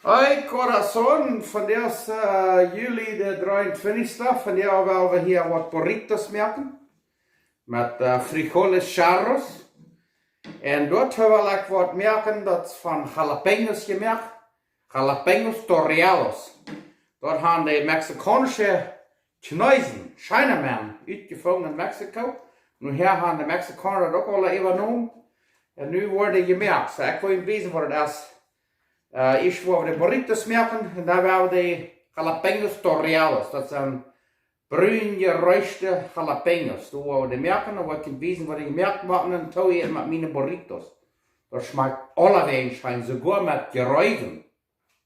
Hoi corazon, vandaag is juli de 23e. Vandaag willen we hier wat burritos maken. Met frijoles charros. En dat wil ik wat maken, dat is van jalapeños gemaakt. Jalapeños torreados. Dat gaan de Mexicanische Chinesen, Chinamen, uitgevonden in Mexico. Nu hier gaan de Mexicanen dat ook al even noemen. En nu worden gemaakt. So ik wil je wezen voor het is. Eerst willen we de burritos maken en dan willen we de jalapeños torreados. Dat zijn bruin geroosterde jalapeños. Dan willen we die maken en dan kan wezen wat die gemaakt maken en dan eten met mijn burritos. Dat smaakt alleweg schijn, sogar met geruiden.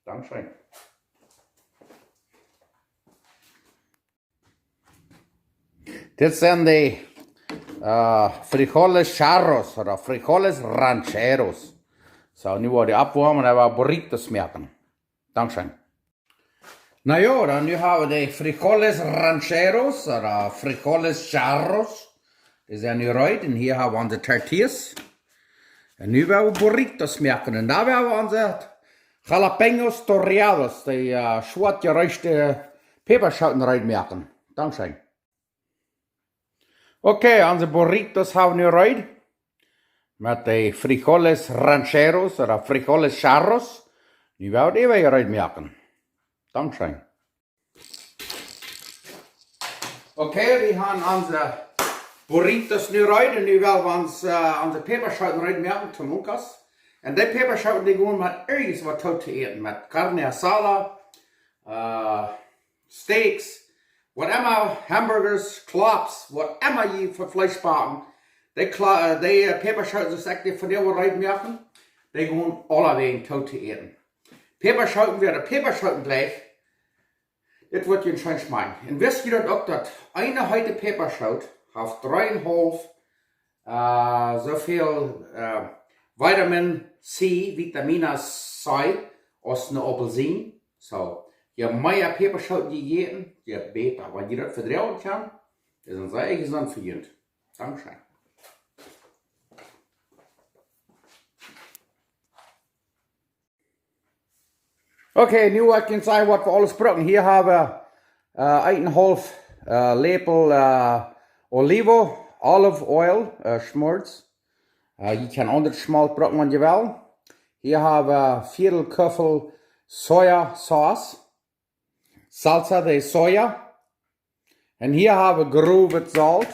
Dankeschön. Dit zijn de frijoles charros oder frijoles rancheros. So, nu worden die abwarmen en we burritos maken. Dankeschön. Nou ja, dan nu hebben we de frijoles rancheros oder frijoles charros. Die zijn nu eruit en hier hebben we onze tortillas. En nu willen we burritos maken en daar willen we onze jalapeños torreados, die zwart geroosterde peperschoten eruit maken. Dankeschön. Oké, onze burritos hebben we nu eruit. Met de frijoles rancheros oder frijoles charros. Nu willen we die weer eruit maken. Dankeschön. Oké, we gaan onze burritos nu eruit en nu willen we onze peperschoten eruit maken, tomukas. En die peperschoten die gaan met ergens wat toe te eten. Met carne asada, steaks, whatever, hamburgers, klops, whatever je voor vlees bakken. Die peperschoten is echt van der eruit maken. Die gaan alleweg toe te eten. Peperschoten werden peperschoten gleich. Dit wordt je schön schmecken. En wist je dat ook dat eine heute peperschot heeft 3,5 zoveel vitamin C, vitamine C, als een appelsien. So, je meer peperschoten je eten, je beter. Want je dat verdragen kan, is een zeer gezond voor je. Dankeschön. Oké, nu wil ik je zeggen wat we alles gebruiken. Hier hebben we 1,5 lepel olive oil, schmort. Je kan anders schmalt gebruiken wat je wil. Hier hebben we 4 kufel soya sauce, salsa de soya. En hier hebben we geroerd zout.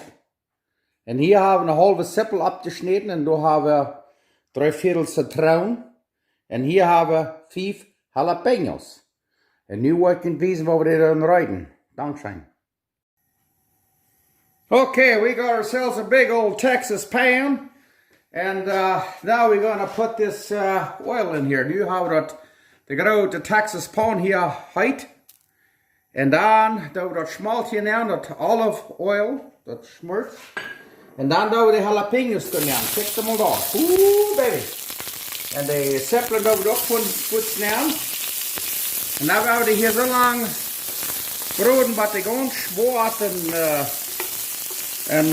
En hier hebben we een halve zippel abgeschnitten en daar hebben we 3/4 citroen. En hier hebben we 5 jalapeños. En nu wil ik je wijzen wat we dit gaan rijden. Dankeschön. Okay, we got ourselves a big old Texas pan. And now we're going to put this oil in here. Nu hebben we de grote Texas pan hier heet. En dan doen we dat smaltje aan, dat olive oil, dat smurt. En dan doen we de jalapeños erin. Kijk hem al daar. Oeh, baby. En de zipplen doen we ook goed snel. En dan gaan we die hier zo lang broden, dat die gewoon zwart en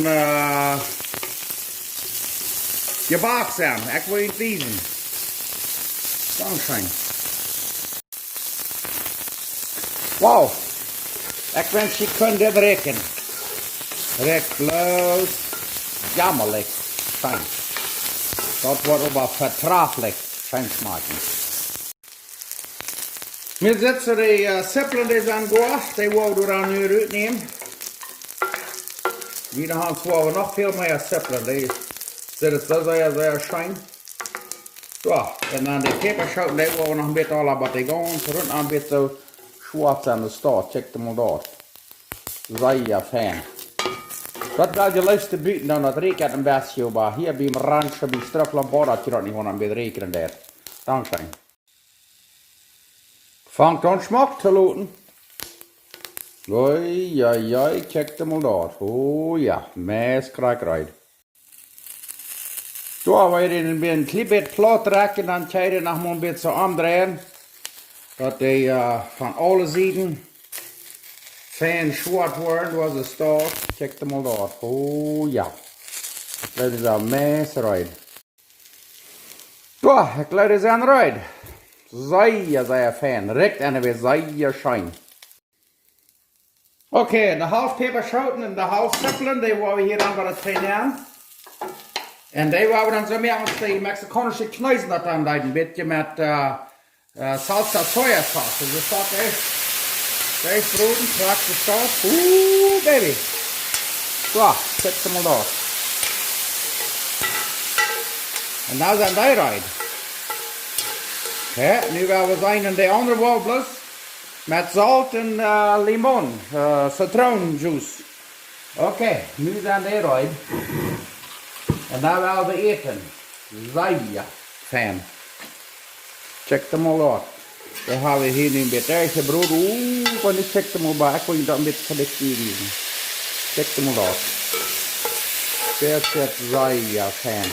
gebakken zijn. Ik wil je het weten. Dankeschön. Wow. Ik wens je kunt dit rekenen. Rekloos. Jammerlijk. Fijn. Dat wordt aber vertraglich schön schmecken. Wir setzen die zipplen die zijn goed. Die willen we dan nu uitnemen. Wieder haben wir noch viel mehr zipplen. Die zitten sehr, sehr schön. So, en dan de peperschoten, die willen we nog een beetje alle, maar die gaan terug een beetje zo zwart aan de start. Check hem al daar. Zeer fijn. Dat wil je luisteren buiten dan, dat rekent een beetje, maar hier bij mijn ranch, bij strukkelen, dat je dat niet gewoon een beetje rekenen daar. Dankzij. Vangt aan smaak te laten. Oei, oei, oei, check hem al daar. Oh ja, mes krijg eruit. Zo, wil je een klein beetje plat trekken, dan kan je het nog maar een beetje zo omdraaien. Dat die van alle zijden fijn zwart worden, was het staat. Check hem al daar. Oh ja. Dat is een mes eruit. Zo, ik laat het aan eruit. sehr Fan. Rekt eine weer sehr schön. Okay, de half peperschoten en de half zipplen, die wollen wir hier dan bij de trainieren. En die wollen we dan zo meer als die Mexikanische kneuzen dat dan een beetje met salsa soja sauce. Dus dat staat echt broden, straks de saus. Baby. Zo, zet ze maar door. En nou zijn die eruit. Okay, nu willen we zijn in de andere wobblers met zout en limon, citronenjuice. Oké, nu zijn die eruit. En dan willen we eten. Zeer fan. Check hem al uit. Dan hebben we hier nu een beetje gebrut. Want ik check hem al bij. Ik wil je dat een beetje gelicht hier. Check hem al uit. Zeer fan.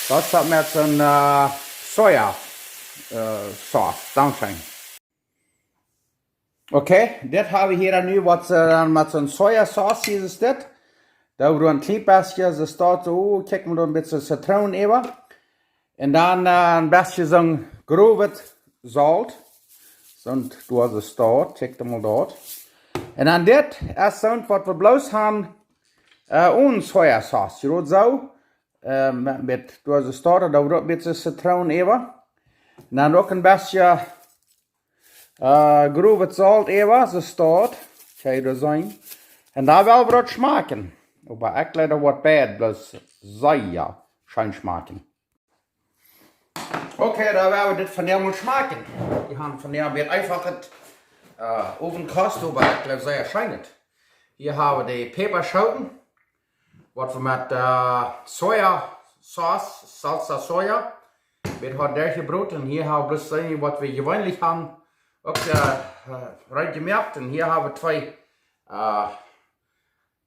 Dat staat met zo'n soja sauce. Dankzij. Oké, dit hebben we hier nu wat met zo'n soja sauce. Hier is dit. Daar hebben we een klein beetje, ze staat zo, kijk maar een beetje citroen even. En dan een beetje zo'n grovet zout. Zo'n door ze staat, kijk maar dat. En dan dit is zo'n wat we bloos hebben, een sojasaus. Je doet zo, met door ze staat, daar hebben we een beetje citroen even. En dan ook een beetje grovet zout even, ze staat. Kijk je zijn. En daar willen we dat smaken. Aber ik leider wat bad, bloß sehr schön schmecken. Okay, da werden wir das von der mal schmecken. Die haben von der wird einfach das Ovenkost, aber ich glaube sehr schön. Hier haben wir die Peperschoten, was wir mit Soja Sauce, Salsa Soja, mit hat der gebrut. Und hier haben wir bloß was wir gewöhnlich haben, auch reingemerkt. Und hier haben wir zwei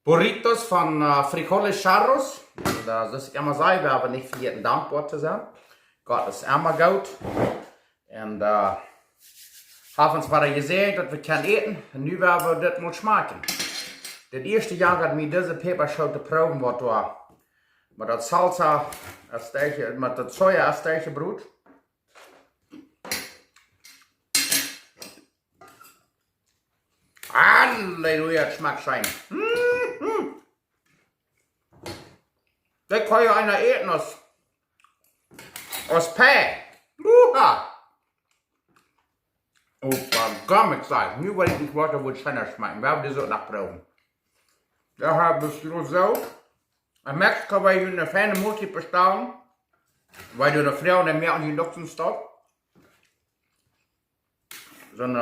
Burritos von Frijoles Charros. Dat is ik immer zei, we hebben niet vergeten dankbaar te zijn. Gott is immer goed. En hebben ons maar gezegd dat we kunnen eten. En nu willen we dit moeten smaken. Het eerste jaar dat we deze peperschoten proeven, wat we met dat salsa, met dat soja als tegenbrood. Halleluja, het smaakt schijn. Dat kan je einer eten als Pei. Oh, verdammt, ik zeg. Nu weet ik niet wat er wordt schijner smaken. We hebben dit ook nog proeven. Daar hebben we zo. In Mexico waar je een fijne multi bestaan. Waar je de vrouw en meer aan je dokter staat. Zo'n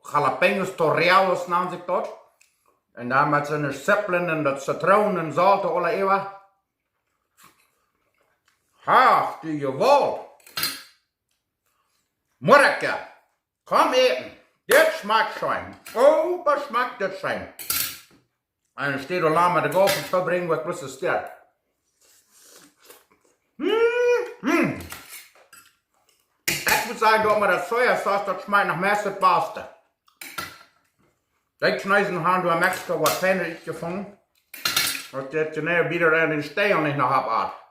Jalapeños torreados naam zich dat. En dan met zo'n zipplen en dat citroen en zout en alle eeuwen. Ha, doe je wel. Morgen, kom eten. Dit smaakt schijn. Oh, wat smaakt dit schijn. En dan steht er lang met de golf en verbrengen wat plus een ster. Ik moet zeggen dat met dat sojasaus dat smaakt nog meest het beste. Die knijzen hebben we in Mexico wat fijner gevonden. Dat je het neer wieder in den stijl niet nog hebt.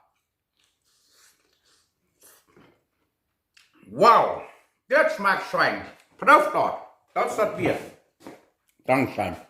Wauw, dit smaakt schijn. Proef dat. Dat is dat weer. Dankzij.